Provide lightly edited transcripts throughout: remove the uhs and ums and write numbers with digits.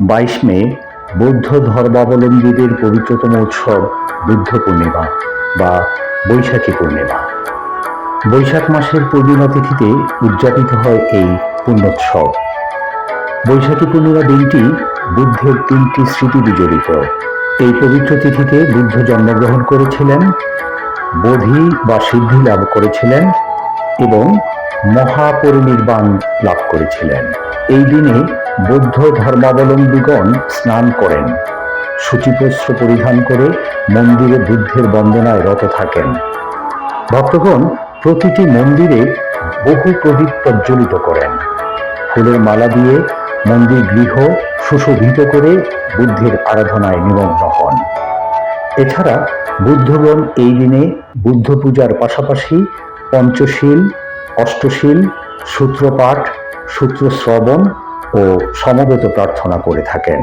22 মে বৌদ্ধ ধর্মাবলম্বীদের পবিত্রতম উৎসব বুদ্ধ পূর্ণিমা বা বৈশাখী পূর্ণিমা। বৈশাখ মাসের পূর্ণিমা তিথিতে উদযাপিত হয় এই পুণ্যোৎসব। বৈশাখী পূর্ণিমা দিনটি বুদ্ধের 3টি স্মৃতি বিজড়িত। এই পবিত্র তিথিতে বুদ্ধ জন্মগ্রহণ করেছিলেন, বোধি বা সিদ্ধি লাভ করেছিলেন এবং মহাপরিনির্বাণ লাভ করেছিলেন। এই দিনে বৌদ্ধ ধর্মাবলম্বীগণ স্নান করেন, শুচিবস্ত্র পরিধান করে মন্দিরে বুদ্ধের বন্দনায় রত থাকেন। ভক্তগণ প্রতিটি মন্দিরে বহু প্রদীপ প্রজ্বলিত করেন, ফুলের মালা দিয়ে মন্দির গৃহ সুশোভিত করে বুদ্ধের আরাধনায় নিমগ্ন হন। এছাড়া বুদ্ধগণ এই দিনে বুদ্ধ পূজার পাশাপাশি পঞ্চশীল, অষ্টশীল, সূত্রপাঠ, সূত্র শ্রবণ ও সমবেত প্রার্থনা করে থাকেন।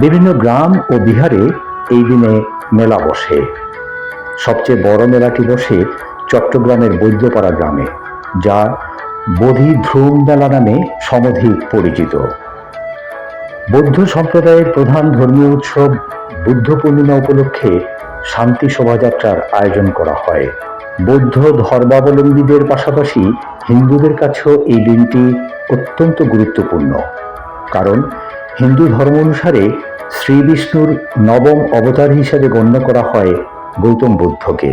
বিভিন্ন গ্রাম ও বিহারে এই দিনে মেলা বসে। সবচেয়ে বড় মেলাটি বসে চট্টগ্রামের বৈদ্যপাড়া গ্রামে, যা বোধি ধ্রুম মেলা নামে সমধিক পরিচিত। বৌদ্ধ সম্প্রদায়ের প্রধান ধর্মীয় উৎসব বুদ্ধ পূর্ণিমা উপলক্ষে শান্তি শোভাযাত্রার আয়োজন করা হয়। বৌদ্ধ ধর্মাবলম্বীদের পাশাপাশি হিন্দুদের কাছেও এই দিনটি অত্যন্ত গুরুত্বপূর্ণ, কারণ হিন্দু ধর্ম অনুসারে শ্রী বিষ্ণুর 9ম অবতার হিসেবে গণ্য করা হয় গৌতম বুদ্ধকে।